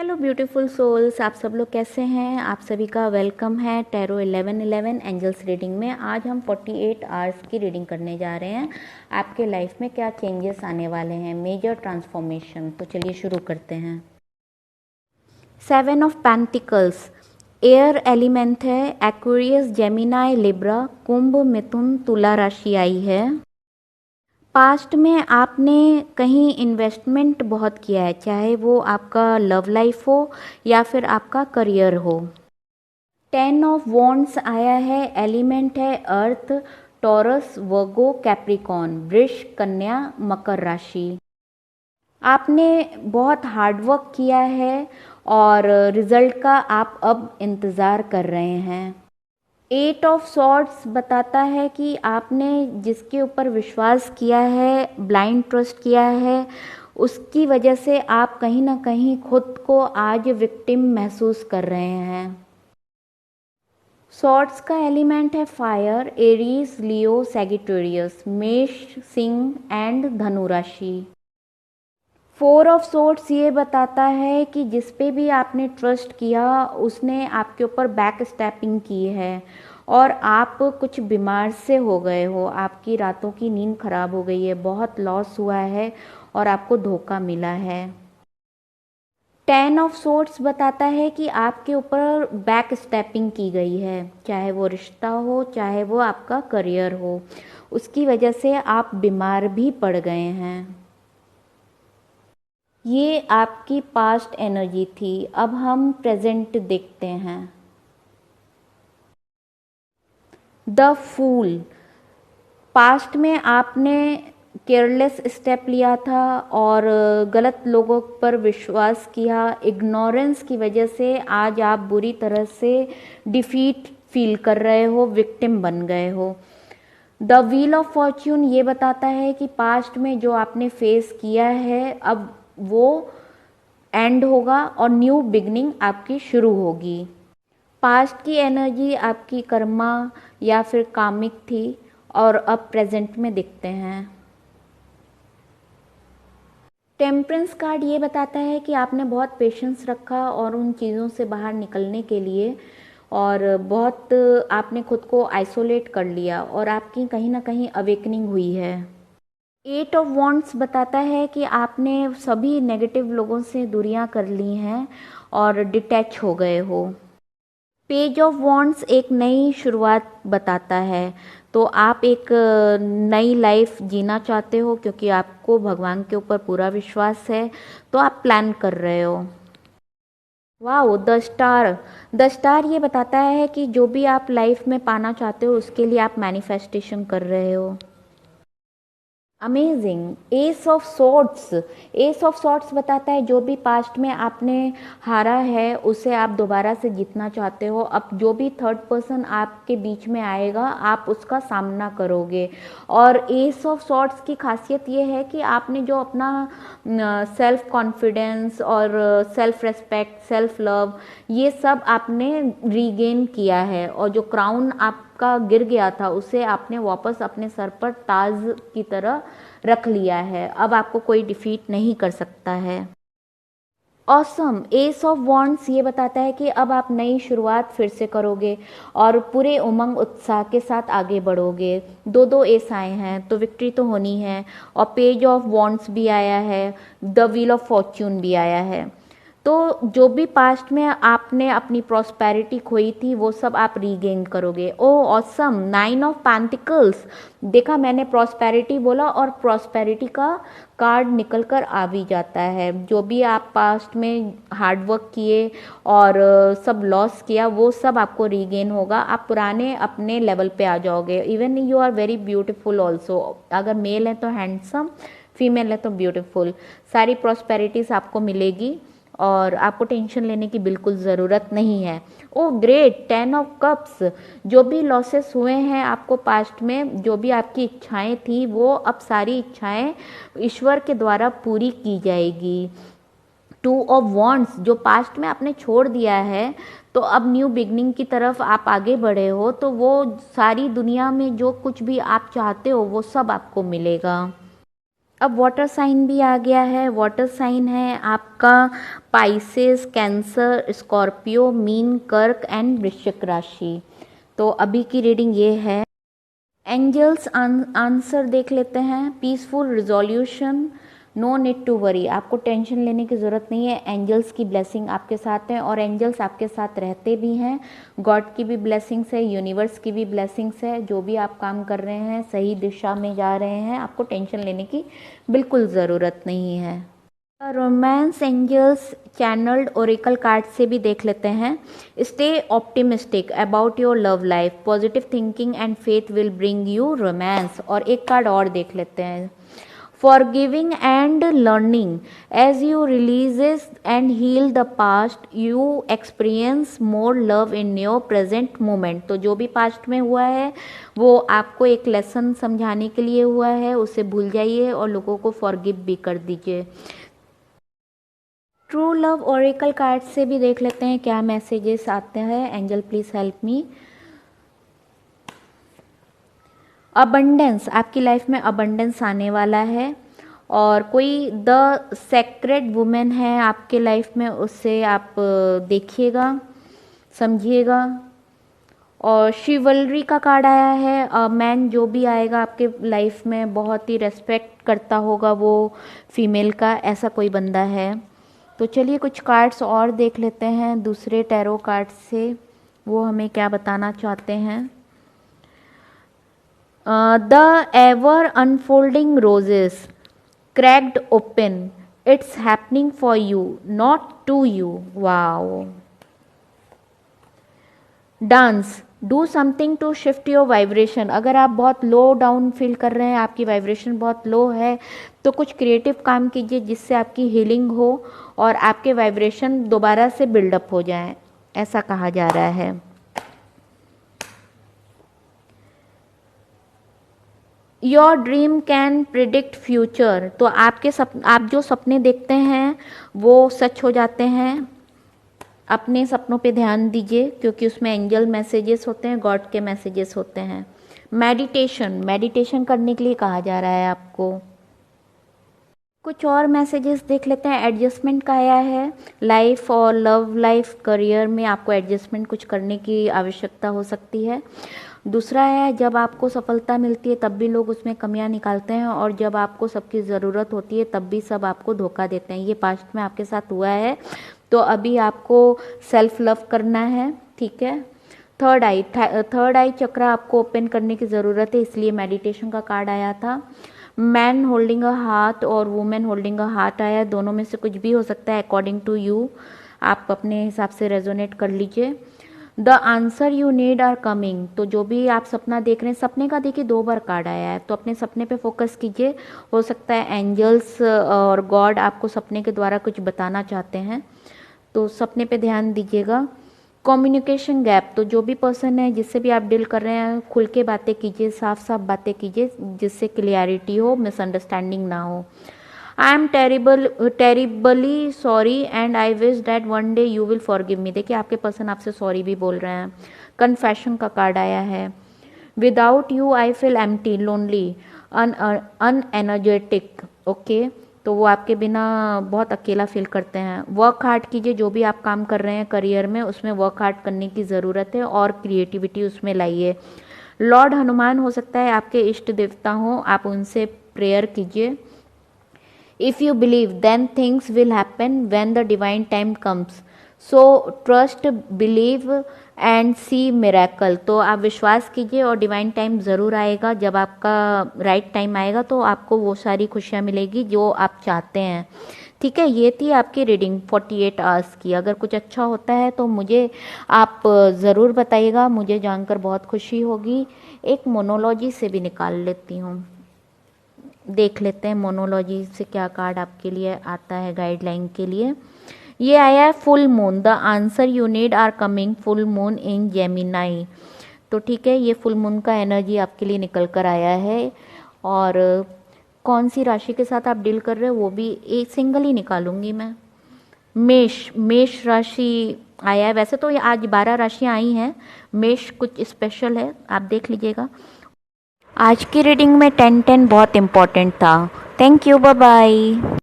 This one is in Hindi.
हेलो ब्यूटीफुल सोल्स, आप सब लोग कैसे हैं। आप सभी का वेलकम है टैरो 1111 एंजल्स रीडिंग में। आज हम 48 आवर्स की रीडिंग करने जा रहे हैं। आपके लाइफ में क्या चेंजेस आने वाले हैं, मेजर ट्रांसफॉर्मेशन। तो चलिए शुरू करते हैं। 7 ऑफ पेंटिकल्स एयर एलिमेंट है। एक्वेरियस, जेमिनाई, लिब्रा, कुंभ, मिथुन, तुला राशि आई है। पास्ट में आपने कहीं इन्वेस्टमेंट बहुत किया है, चाहे वो आपका लव लाइफ हो या फिर आपका करियर हो। 10 ऑफ वॉन्ड्स आया है। एलिमेंट है अर्थ, टॉरस, वर्गो, कैप्रिकॉन, वृष, कन्या, मकर राशि। आपने बहुत हार्डवर्क किया है और रिजल्ट का आप अब इंतज़ार कर रहे हैं। 8 ऑफ सॉर्ड्स बताता है कि आपने जिसके ऊपर विश्वास किया है, ब्लाइंड ट्रस्ट किया है, उसकी वजह से आप कहीं ना कहीं खुद को आज विक्टिम महसूस कर रहे हैं। सॉर्ड्स का एलिमेंट है फायर, एरीज, लियो, सैगिटेरियस, मेष, सिंह एंड धनु राशि। 4 ऑफ सोर्ड्स ये बताता है कि जिस पे भी आपने ट्रस्ट किया उसने आपके ऊपर बैक स्टेपिंग की है और आप कुछ बीमार से हो गए हो। आपकी रातों की नींद खराब हो गई है, बहुत लॉस हुआ है और आपको धोखा मिला है। 10 ऑफ सोर्ड्स बताता है कि आपके ऊपर बैक स्टेपिंग की गई है, चाहे वो रिश्ता हो चाहे वो आपका करियर हो, उसकी वजह से आप बीमार भी पड़ गए हैं। ये आपकी पास्ट एनर्जी थी। अब हम प्रेजेंट देखते हैं। द फूल, पास्ट में आपने केयरलेस स्टेप लिया था और गलत लोगों पर विश्वास किया। इग्नोरेंस की वजह से आज आप बुरी तरह से डिफीट फील कर रहे हो, विक्टिम बन गए हो। द व्हील ऑफ फॉर्च्यून ये बताता है कि पास्ट में जो आपने फेस किया है अब वो एंड होगा और न्यू बिगनिंग आपकी शुरू होगी। पास्ट की एनर्जी आपकी कर्मा या फिर कामिक थी और अब प्रेजेंट में दिखते हैं। टेम्परेंस कार्ड ये बताता है कि आपने बहुत पेशेंस रखा और उन चीज़ों से बाहर निकलने के लिए, और बहुत आपने खुद को आइसोलेट कर लिया और आपकी कहीं ना कहीं अवेकनिंग हुई है। 8 ऑफ वॉन्ड्स बताता है कि आपने सभी नेगेटिव लोगों से दूरियां कर ली हैं और डिटैच हो गए हो। पेज ऑफ वॉन्ड्स एक नई शुरुआत बताता है, तो आप एक नई लाइफ जीना चाहते हो क्योंकि आपको भगवान के ऊपर पूरा विश्वास है, तो आप प्लान कर रहे हो। वाओ, द स्टार ये बताता है कि जो भी आप लाइफ में पाना चाहते हो उसके लिए आप मैनिफेस्टेशन कर रहे हो। अमेजिंग। एस ऑफ सॉर्ड्स बताता है जो भी पास्ट में आपने हारा है उसे आप दोबारा से जीतना चाहते हो। अब जो भी थर्ड पर्सन आपके बीच में आएगा आप उसका सामना करोगे। और एस ऑफ सॉर्ड्स की खासियत ये है कि आपने जो अपना सेल्फ कॉन्फिडेंस और सेल्फ रेस्पेक्ट, सेल्फ लव, ये सब आपने रीगेन किया है और जो क्राउन आपका गिर गया था उसे आपने वापस अपने सर पर ताज की तरह रख लिया है। अब आपको कोई डिफीट नहीं कर सकता है। ऑसम। एस ऑफ वॉन्ड्स ये बताता है कि अब आप नई शुरुआत फिर से करोगे और पूरे उमंग उत्साह के साथ आगे बढ़ोगे। दो दो एस आए हैं तो विक्ट्री तो होनी है। और पेज ऑफ वॉन्ड्स भी आया है, द व्हील ऑफ फॉर्च्यून भी आया है। तो जो भी पास्ट में आपने अपनी प्रॉस्पेरिटी खोई थी वो सब आप रीगेन करोगे। ओ ऑसम। 9 ऑफ पेंटिकल्स, देखा मैंने प्रॉस्पेरिटी बोला और प्रॉस्पेरिटी का कार्ड निकल कर आ भी जाता है। जो भी आप पास्ट में हार्डवर्क किए और सब लॉस किया वो सब आपको रीगेन होगा। आप पुराने अपने लेवल पे आ जाओगे। Even you are very beautiful also. अगर मेल है तो हैंडसम, फीमेल है तो ब्यूटीफुल। सारी प्रॉस्पेरिटीज आपको मिलेगी और आपको टेंशन लेने की बिल्कुल ज़रूरत नहीं है। ओ ग्रेट। 10 ऑफ कप्स, जो भी लॉसेस हुए हैं आपको पास्ट में, जो भी आपकी इच्छाएं थी वो अब सारी इच्छाएं ईश्वर के द्वारा पूरी की जाएगी। 2 ऑफ वॉन्ड्स, जो पास्ट में आपने छोड़ दिया है तो अब न्यू बिगनिंग की तरफ आप आगे बढ़े हो, तो वो सारी दुनिया में जो कुछ भी आप चाहते हो वो सब आपको मिलेगा। अब वाटर साइन भी आ गया है। वाटर साइन है आपका पाइसेस, कैंसर, स्कॉर्पियो, मीन, कर्क एंड वृश्चिक राशि। तो अभी की रीडिंग ये है। एंजल्स आंसर देख लेते हैं। Peaceful resolution, no need to worry, आपको टेंशन लेने की ज़रूरत नहीं है। एंजल्स की ब्लेसिंग आपके साथ है और एंजल्स आपके साथ रहते भी हैं। गॉड की भी ब्लेसिंग्स है, यूनिवर्स की भी ब्लेसिंग्स है। जो भी आप काम कर रहे हैं सही दिशा में जा रहे हैं, आपको टेंशन लेने की बिल्कुल ज़रूरत नहीं है। Romance angels channeled oracle card से भी देख लेते हैं। Stay optimistic about your love life, positive thinking and faith will bring you romance. और एक कार्ड और देख लेते हैं। Forgiving and learning, as you releases and heal the past you experience more love in your present moment. तो जो भी पास्ट में हुआ है वो आपको एक लेसन समझाने के लिए हुआ है, उसे भूल जाइए और लोगों को फॉरगिव भी कर दीजिए। ट्रू लव ओरेकल कार्ड से भी देख लेते हैं क्या मैसेजेस आते हैं। Angel please help me. Abundance, आपकी लाइफ में अबंडेंस आने वाला है और कोई द सेक्रेड वुमेन है आपके लाइफ में, उससे आप देखिएगा, समझिएगा। और शिवलरी का कार्ड आया है। मैन जो भी आएगा आपके लाइफ में बहुत ही रेस्पेक्ट करता होगा वो फीमेल का, ऐसा कोई बंदा है। तो चलिए कुछ कार्ड्स और देख लेते हैं दूसरे टैरो कार्ड से, वो हमें क्या बताना चाहते हैं। The ever unfolding roses cracked open, it's happening for you not to you. Wow. Dance, do something to shift your vibration. अगर आप बहुत लो डाउन फील कर रहे हैं, आपकी वाइब्रेशन बहुत लो है, तो कुछ क्रिएटिव काम कीजिए जिससे आपकी हीलिंग हो और आपके वाइब्रेशन दोबारा से बिल्डअप हो जाएं, ऐसा कहा जा रहा है। Your dream can predict future, तो आप जो सपने देखते हैं वो सच हो जाते हैं। अपने सपनों पे ध्यान दीजिए क्योंकि उसमें एंजल मैसेजेस होते हैं, गॉड के मैसेजेस होते हैं। मेडिटेशन करने के लिए कहा जा रहा है आपको। कुछ और मैसेजेस देख लेते हैं। एडजस्टमेंट का आया है। लाइफ और लव लाइफ, करियर में आपको एडजस्टमेंट कुछ करने की आवश्यकता हो सकती है। दूसरा है, जब आपको सफलता मिलती है तब भी लोग उसमें कमियां निकालते हैं और जब आपको सबकी ज़रूरत होती है तब भी सब आपको धोखा देते हैं। ये पास्ट में आपके साथ हुआ है, तो अभी आपको सेल्फ लव करना है, ठीक है। थर्ड आई चक्र आपको ओपन करने की ज़रूरत है, इसलिए मेडिटेशन का कार्ड आया था। मैन होल्डिंग अ हार्ट और वुमेन होल्डिंग अ हार्ट आया, दोनों में से कुछ भी हो सकता है अकॉर्डिंग टू यू, आप अपने हिसाब से रेजोनेट कर लीजिए। The answer you need are coming, तो जो भी आप सपना देख रहे हैं, सपने का देखिए 2 बार कार्ड आया है, तो अपने सपने पे फोकस कीजिए। हो सकता है एंजल्स और गॉड आपको सपने के द्वारा कुछ बताना चाहते हैं, तो सपने पे ध्यान दीजिएगा। कम्युनिकेशन गैप, तो जो भी पर्सन है जिससे भी आप डील कर रहे हैं, खुल के बातें कीजिए, साफ साफ बातें कीजिए जिससे क्लियरिटी हो, मिसअंडरस्टैंडिंग ना हो। I am terribly sorry and I wish that one day you will forgive me, देखिए आपके पर्सन आपसे सॉरी भी बोल रहे हैं। कन्फेशन का कार्ड आया है। Without you I feel empty, lonely, unenergetic, okay, तो वो आपके बिना बहुत अकेला फील करते हैं। वर्क हार्ड कीजिए, जो भी आप काम कर रहे हैं करियर में उसमें वर्क हार्ड करने की ज़रूरत है और क्रिएटिविटी उसमें लाइए। लॉर्ड हनुमान हो सकता है आपके इष्ट देवता हों, आप उनसे प्रेयर कीजिए। If you believe then things will happen when the divine time comes, so trust, believe and see miracle, तो आप विश्वास कीजिए और डिवाइन टाइम ज़रूर आएगा। जब आपका राइट टाइम आएगा तो आपको वो सारी खुशियाँ मिलेगी जो आप चाहते हैं, ठीक है। ये थी आपकी रीडिंग 48 आवर्स की। अगर कुछ अच्छा होता है तो मुझे आप ज़रूर बताइएगा, मुझे जानकर बहुत खुशी होगी। एक मोनोलॉजी से भी निकाल लेती हूँ, देख लेते हैं मोनोलॉजी से क्या कार्ड आपके लिए आता है गाइडलाइन के लिए। ये आया है full moon, the answer you need are coming, full moon in Gemini, तो ठीक है, ये फुल मून का एनर्जी आपके लिए निकल कर आया है। और कौन सी राशि के साथ आप डील कर रहे हो वो भी एक सिंगल ही निकालूंगी मैं। मेष राशि आया है। वैसे तो ये आज 12 राशियाँ आई हैं, मेष कुछ स्पेशल है, आप देख लीजिएगा। आज की रीडिंग में 10-10 बहुत इम्पोर्टेंट था। Thank you, bye bye.